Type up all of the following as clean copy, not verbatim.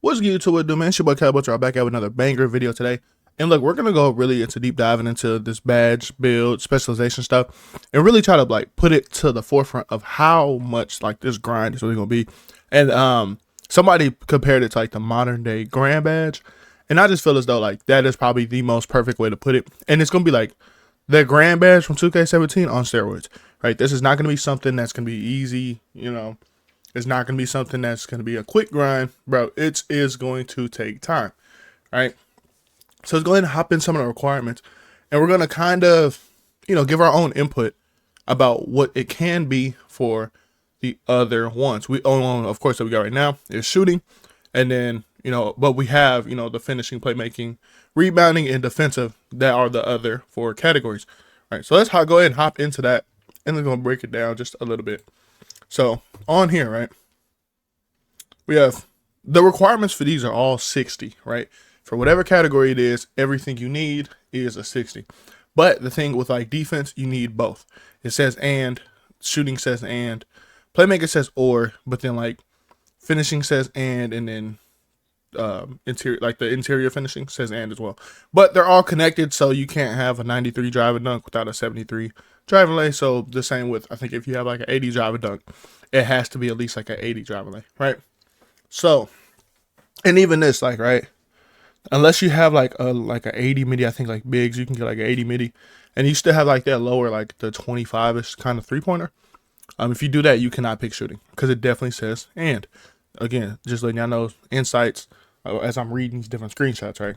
What's good to it, dude, man? It's your boy Cowboy. I'm back at with another banger video today. And look, we're gonna go really into deep diving into this badge build specialization stuff, and really try to like put it to the forefront of how much like this grind is really gonna be. And somebody compared it to like the modern day grand badge, and I just feel as though like that is probably the most perfect way to put it. And it's gonna be like the grand badge from 2K17 on steroids, right? This is not gonna be something that's gonna be easy, you know. It's not going to be something that's going to be a quick grind, bro. It is going to take time, right? So let's go ahead and hop in some of the requirements, and we're going to kind of, give our own input about what it can be for the other ones. We own, of course, that we got right now is shooting, and then, but we have, the finishing, playmaking, rebounding, and defensive that are the other four categories, right? So let's go ahead and hop into that, and we're going to break it down just a little bit. So on here, right, we have the requirements for these are all 60, right? For whatever category it is, everything you need is a 60. But the thing with like defense, you need both. It says and, shooting says and, playmaker says or, but then like finishing says and then interior, like the interior finishing says and as well. But they're all connected, so you can't have a 93 drive and dunk without a 73 driving lay. So the same with, I think if you have like an 80 drive and dunk, it has to be at least like an 80 driving lay, right? So, and even this, like, right, unless you have like a 80 midi, I think like bigs, you can get like an 80 midi, and you still have like that lower, like the 25ish kind of 3-pointer. If you do that, you cannot pick shooting because it definitely says and. Again, just letting y'all know insights as I'm reading these different screenshots, right?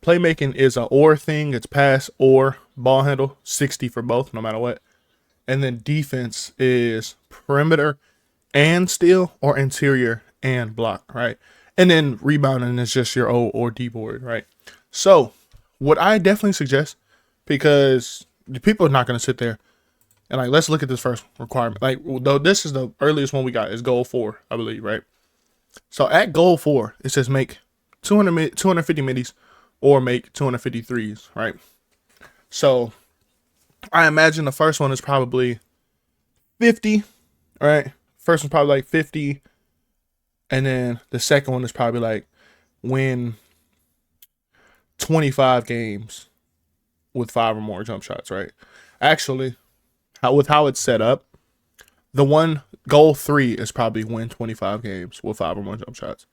Playmaking is a or thing. It's pass or ball handle, 60 for both, no matter what. And then defense is perimeter and steal or interior and block, right? And then rebounding is just your O or D board, right? So what I definitely suggest, because the people are not going to sit there and like, let's look at this first requirement. Like, though this is the earliest one we got is goal 4, I believe, right? So at goal 4, it says make 250 middies or make 250 threes, right? So I imagine the first one is probably 50, right? First one's probably like 50. And then the second one is probably like win 25 games with 5 or more jump shots, right? Actually, with how it's set up, the one goal 3 is probably win 25 games with 5 or more jump shots,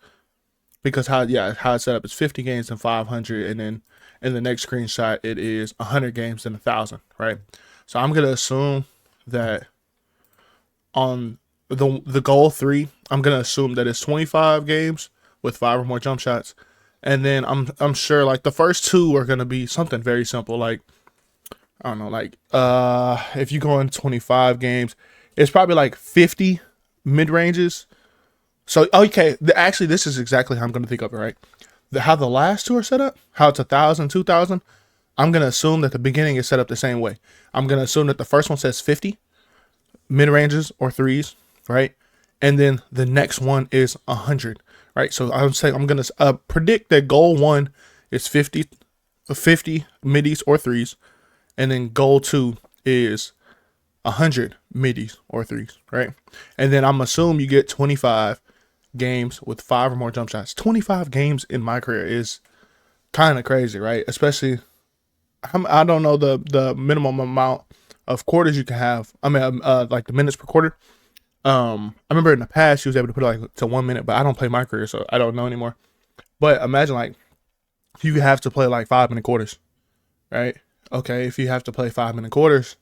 because how it's set up is 50 games and 500, and then in the next screenshot it is 100 games and 1,000, right? So I'm gonna assume that on the goal 3, I'm gonna assume that it's 25 games with 5 or more jump shots, and then I'm sure like the first 2 are gonna be something very simple, like I don't know, like if you go in 25 games, it's probably like 50 mid ranges. So okay, actually this is exactly how I'm gonna think of it, right? How the last 2 are set up, how it's 1,000, 2,000. I'm gonna assume that the beginning is set up the same way. I'm gonna assume that the first one says 50 mid ranges or threes, right? And then the next one is 100, right? So I would say I'm gonna predict that goal 1 is 50 middies or threes. And then goal 2 is 100 middies or threes, right? And then I'm assuming you get 25 games with 5 or more jump shots. 25 games in MyCareer is kind of crazy, right? Especially, I don't know the minimum amount of quarters you can have. I mean, like the minutes per quarter. I remember in the past, you was able to put it like to 1 minute, but I don't play MyCareer, so I don't know anymore. But imagine like you have to play like 5-minute quarters, right? Okay, if you have to play 5-minute quarters,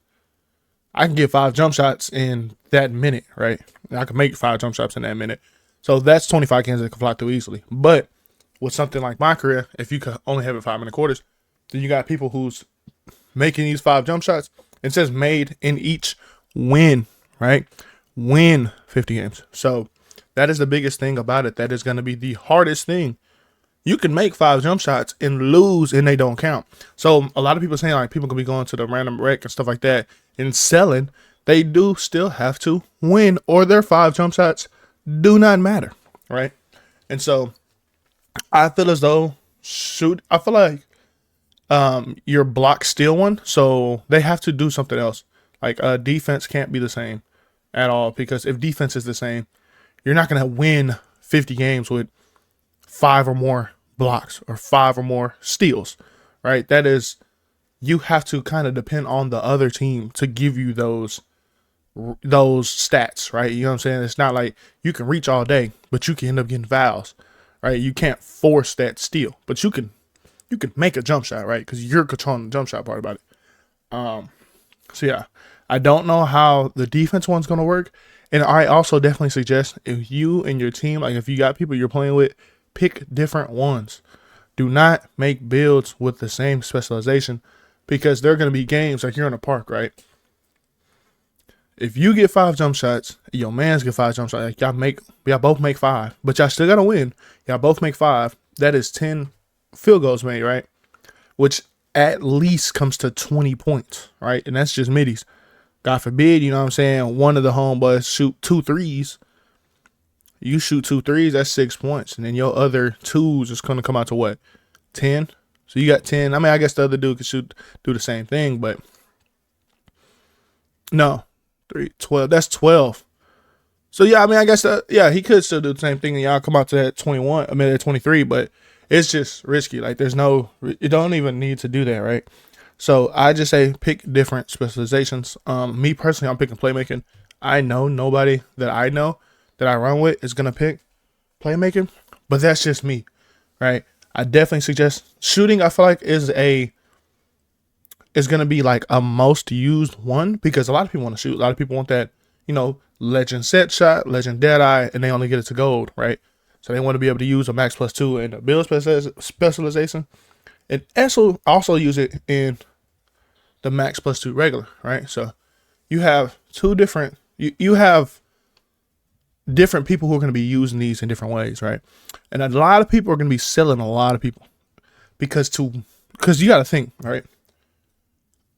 I can get 5 jump shots in that minute, right? I can make 5 jump shots in that minute. So that's 25 games that can fly through easily. But with something like MyCareer, if you could only have it 5-minute quarters, then you got people who's making these 5 jump shots. It says made in each win, right? Win 50 games. So that is the biggest thing about it. That is going to be the hardest thing. You can make 5 jump shots and lose and they don't count. So a lot of people saying like people can be going to the random wreck and stuff like that and selling. They do still have to win, or their 5 jump shots do not matter, right? And so I feel as though I feel like your block steal one, so they have to do something else. Like defense can't be the same at all, because if defense is the same, you're not going to win 50 games with 5 or more blocks or 5 or more steals, right? That is, you have to kind of depend on the other team to give you those stats, right? You know what I'm saying? It's not like you can reach all day, but you can end up getting fouls, right? You can't force that steal, but you can make a jump shot, right? Because you're controlling the jump shot part about it. So yeah, I don't know how the defense one's gonna work, and I also definitely suggest if you and your team, like if you got people you're playing with, pick different ones. Do not make builds with the same specialization, because there are gonna be games like you're in a park, right? If you get 5 jump shots, your man's get 5 jump shots. Like y'all both make 5, but y'all still gotta win. Y'all both make 5. That is 10 field goals made, right? Which at least comes to 20 points, right? And that's just middies. God forbid, you know what I'm saying, one of the homeboys shoot 2 threes. You shoot 2 threes, that's 6 points. And then your other 2s is going to come out to what? 10? So you got 10. I mean, I guess the other dude could do the same thing, but no. 12. That's 12. So yeah, I mean, I guess he could still do the same thing and y'all come out to that 21. I mean, at 23, but it's just risky. Like you don't even need to do that, right? So I just say pick different specializations. Me personally, I'm picking playmaking. I know nobody that I know that I run with is gonna pick playmaking, but that's just me, right? I definitely suggest shooting. I feel like is gonna be like a most used one, because a lot of people want to shoot. A lot of people want that, legend set shot, legend dead eye, and they only get it to gold, right? So they want to be able to use a max +2 and a build specialization, and also use it in the max +2 regular, right? So you have two different, you have different people who are going to be using these in different ways, right? And a lot of people are going to be selling a lot of people because you got to think, right?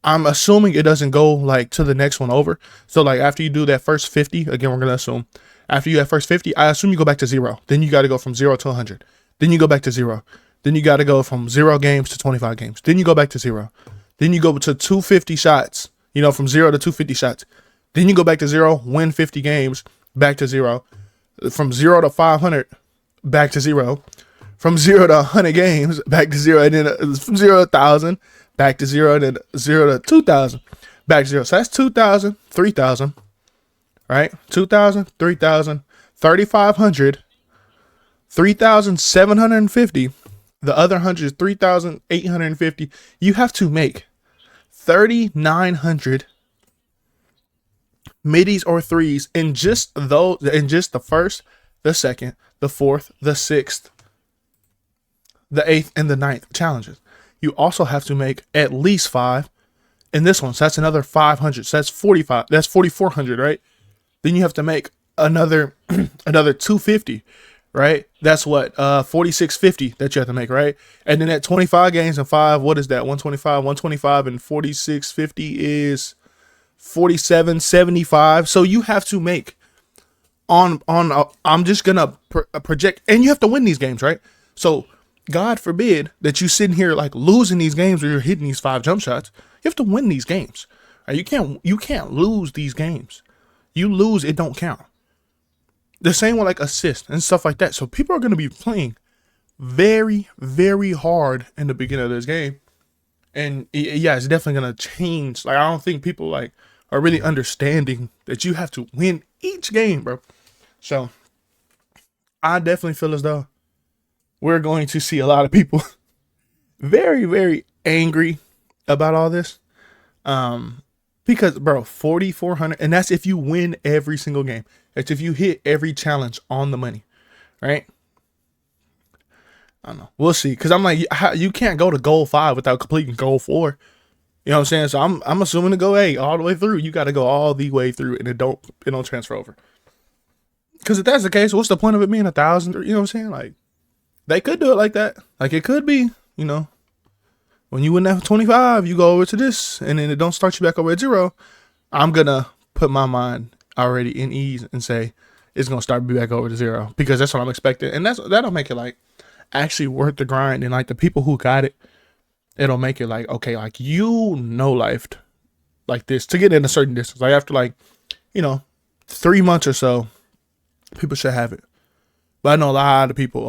I'm assuming it doesn't go like to the next one over. So like after you do that first 50, again, we're going to assume after you have first 50, I assume you go back to 0. Then you got to go from 0 to 100. Then you go back to 0. Then you got to go from 0 games to 25 games. Then you go back to 0. Then you go to 250 shots, from 0 to 250 shots. Then you go back to 0, win 50 games, back to 0. From 0 to 500, back to 0. From 0 to 100 games, back to 0. And then from 0 to 1,000, back to 0. And then 0 to 2,000, back to 0. So that's 2,000, 3,000, right? 2,000, 3,000, 3,500, 3,750. The other 100 is 3,850. You have to make 3,900 middies or threes in just the first, the second, the fourth, the sixth, the eighth, and the ninth challenges. You also have to make at least 5 in this one. So that's another 500. So that's 45. That's 4,400, right? Then you have to make another 250. Right? That's what, 4650 that you have to make, right? And then at 25 games and 5, what is that? 125 and 4650 is 4775. So you have to make I'm just gonna project, and you have to win these games, right? So God forbid that you sitting here like losing these games or you're hitting these 5 jump shots. You have to win these games. Right? You can't lose these games. You lose, it don't count. The same with like assists and stuff like that. So people are going to be playing very, very hard in the beginning of this game. And yeah, it's definitely going to change. Like, I don't think people like are really understanding that you have to win each game, bro. So I definitely feel as though we're going to see a lot of people very, very angry about all this. Because, bro, 4,400, and that's if you win every single game. It's if you hit every challenge on the money, right? I don't know. We'll see. Because I'm like, you can't go to goal 5 without completing goal 4. You know what I'm saying? So I'm assuming to go A all the way through. You got to go all the way through, and it don't transfer over. Because if that's the case, what's the point of it being 1,000? You know what I'm saying? Like, they could do it like that. Like, it could be, when you win that 25, you go over to this, and then it don't start you back over at 0. I'm going to put my mind already in ease and say it's going to start me back over to 0, because that's what I'm expecting. And that'll make it like actually worth the grind. And like the people who got it, it'll make it like, okay, like lifed like this to get in a certain distance. Like after 3 months or so, people should have it. But I know a lot of people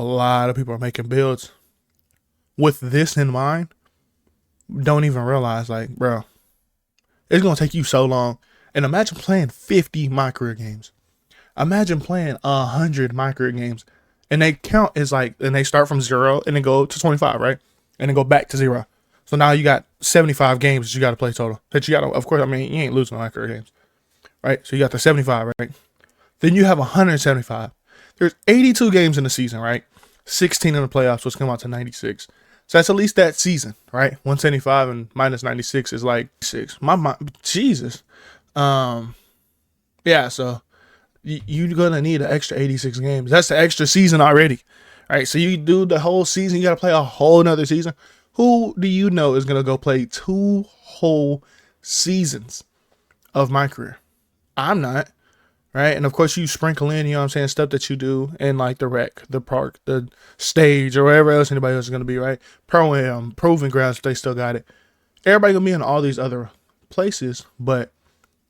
are making builds with this in mind. Don't even realize, like, bro, it's gonna take you so long. And imagine playing 50 MyCareer games. Imagine playing 100 MyCareer games, and they count as like, and they start from 0 and then go to 25, right? And then go back to 0. So now you got 75 games that you got to play total. That you got to, of course, I mean, you ain't losing MyCareer games, right? So you got the 75, right? Then you have 175. There's 82 games in the season, right? 16 in the playoffs, which come out to 96. So that's at least that season, right? 175 and minus 96 is like 6. Jesus. Yeah, so you're going to need an extra 86 games. That's the extra season already, right? So you do the whole season, you got to play a whole nother season. Who do you know is going to go play 2 whole seasons of MyCareer? I'm not, right? And of course you sprinkle in, you know what I'm saying, stuff that you do in like the rec, the park, the stage, or wherever else anybody else is going to be, right? Pro-Am, Proving Grounds, if they still got it. Everybody going to be in all these other places, but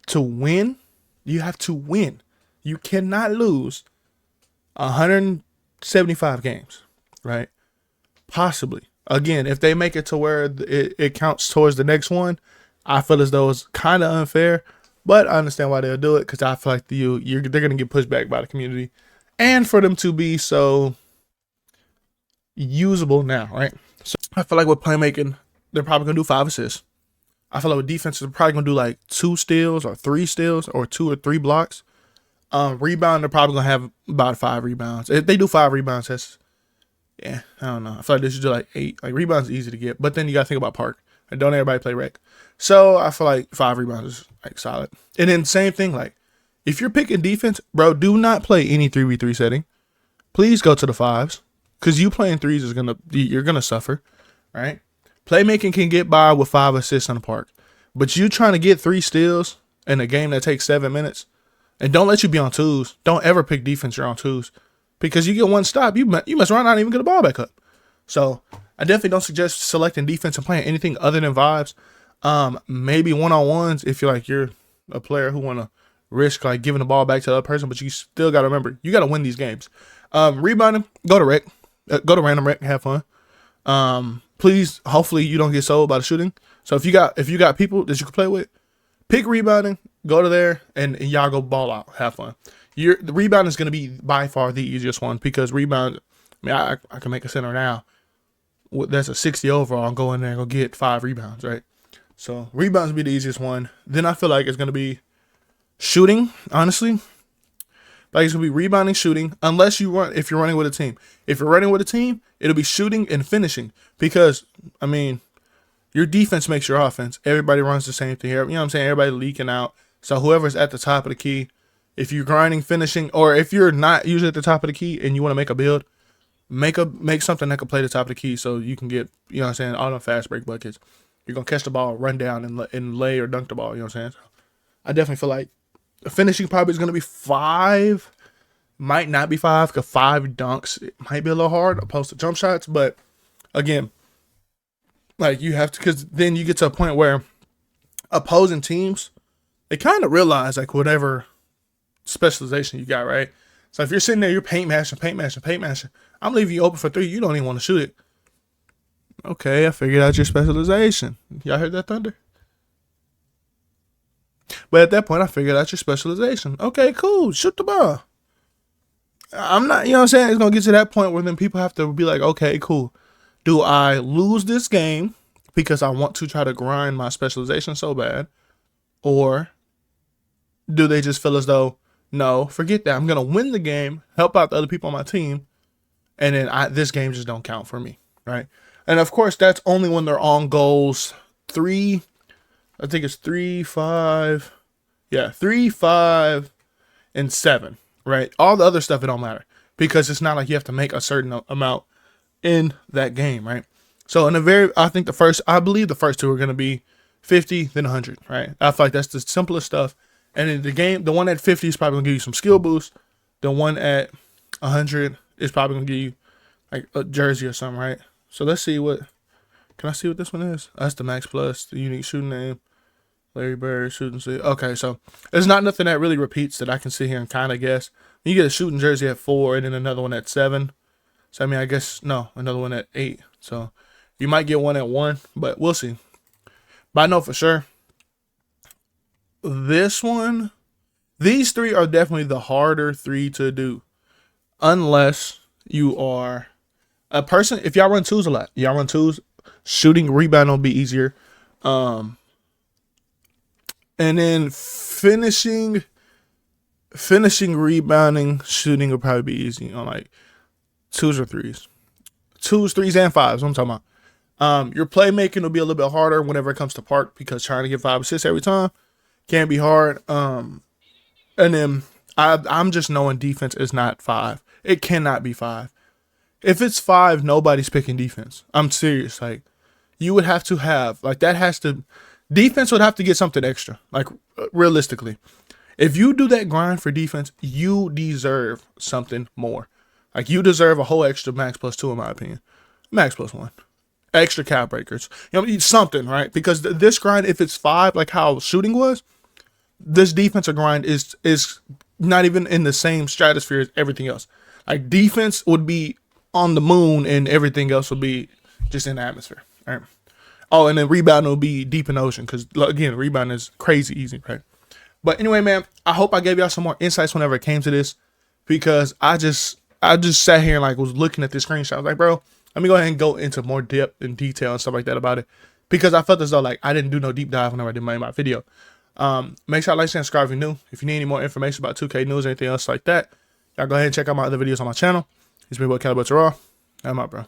to win, you have to win. You cannot lose 175 games, right? Possibly. Again, if they make it to where it counts towards the next one, I feel as though it's kind of unfair, but I understand why they'll do it, because I feel like they're going to get pushed back by the community, and for them to be so usable now, right? So I feel like with playmaking, they're probably going to do 5 assists. I feel like with defense, they're probably going to do like 2 steals or 3 steals or 2 or 3 blocks. Rebound, they're probably going to have about 5 rebounds. If they do 5 rebounds, that's, yeah, I don't know. I feel like they should do like 8. Like, rebounds is easy to get, but then you got to think about park. And don't everybody play rec. So I feel like 5 rebounds is like solid. And then same thing, like, if you're picking defense, bro, do not play any 3v3 setting. Please go to the 5s, because you playing 3s you're gonna suffer, right? Playmaking can get by with 5 assists on the park, but you trying to get 3 steals in a game that takes 7 minutes, and don't let you be on 2s. Don't ever pick defense you're on 2s, because you get 1 stop, you must run out and even get the ball back up. So I definitely don't suggest selecting defense and playing anything other than vibes. Maybe one-on-ones if you're a player who want to risk like giving the ball back to the other person, but you still got to remember, you got to win these games. Rebounding, go to rec, go to random rec, have fun. Please, hopefully you don't get sold by the shooting. So if you got people that you can play with, pick rebounding, go to there, and y'all go ball out, have fun. The rebound is going to be by far the easiest one, because rebound, I mean, I can make a center now. That's a 60 overall, and go in there and go get 5 rebounds, right? So rebounds will be the easiest one. Then I feel like it's going to be shooting, honestly. Like, it's going to be rebounding, shooting, unless if you're running with a team. If you're running with a team, it'll be shooting and finishing, because, I mean, your defense makes your offense. Everybody runs the same thing here. You know what I'm saying? Everybody leaking out. So whoever's at the top of the key, if you're grinding, finishing, or if you're not usually at the top of the key and you want to make a build, make something that can play the top of the key, so you can get, you know what I'm saying, all the fast break buckets. You're going to catch the ball, run down, and lay or dunk the ball, you know what I'm saying? So I definitely feel like finishing probably is going to be 5. Might not be 5, because 5 dunks, it might be a little hard opposed to jump shots. But again, like, you have to, because then you get to a point where opposing teams, they kind of realize like whatever specialization you got, right? So if you're sitting there, you're paint mashing, I'm leaving you open for 3. You don't even want to shoot it. Okay, I figured out your specialization. Y'all heard that thunder? But at that point, I figured out your specialization. Okay, cool. Shoot the ball. I'm not, you know what I'm saying? It's going to get to that point where then people have to be like, okay, cool. Do I lose this game because I want to try to grind my specialization so bad? Or do they just feel as though, no, forget that. I'm going to win the game, help out the other people on my team, and then this game just don't count for me, right? And of course, that's only when they're on goals 3. I think it's 3, 5. Yeah, 3, 5, and 7, right? All the other stuff, it don't matter, because it's not like you have to make a certain amount in that game, right? So I believe the first 2 are going to be 50, then 100, right? I feel like that's the simplest stuff. And in the one at 50 is probably going to give you some skill boost. The one at 100 is probably going to give you like a jersey or something, right? So let's see can I see what this one is? That's the max plus, the unique shooting name. Larry Bird, shooting. Okay, so there's not nothing that really repeats that I can sit here and kind of guess. You get a shooting jersey at 4 and then another one at 7. So, I mean, I guess, no, another one at 8. So, you might get one at 1, but we'll see. But I know for sure, this one, these 3 are definitely the harder 3 to do. Unless you are a person, if y'all run 2s a lot, y'all run 2s, shooting, rebound will be easier. And then finishing, rebounding, shooting will probably be easy on like 2s or 3s. 2s, 3s, and 5s. I'm talking about. Your playmaking will be a little bit harder whenever it comes to park, because trying to get 5 assists every time can be hard. And then I'm just knowing defense is not 5. It cannot be 5. If it's 5, nobody's picking defense. I'm serious. Like, you would have to have, like, defense would have to get something extra. Like, realistically, if you do that grind for defense, you deserve something more. Like, you deserve a whole extra max +2, in my opinion. Max +1. Extra cap breakers. You know, something, right? Because this grind, if it's 5, like how shooting was, this defensive grind is not even in the same stratosphere as everything else. Like, defense would be on the moon and everything else would be just in the atmosphere. All right. Oh, and then rebound will be deep in the ocean, because, again, rebound is crazy easy, right? But anyway, man, I hope I gave y'all some more insights whenever it came to this, because I just sat here and like was looking at this screenshot. I was like, bro, let me go ahead and go into more depth and detail and stuff like that about it, because I felt as though like I didn't do no deep dive whenever I did my video. Make sure to like, share, and subscribe if you're new. If you need any more information about 2K news or anything else like that, y'all go ahead and check out my other videos on my channel. It's been what Caliber Raw. I'm out, bro.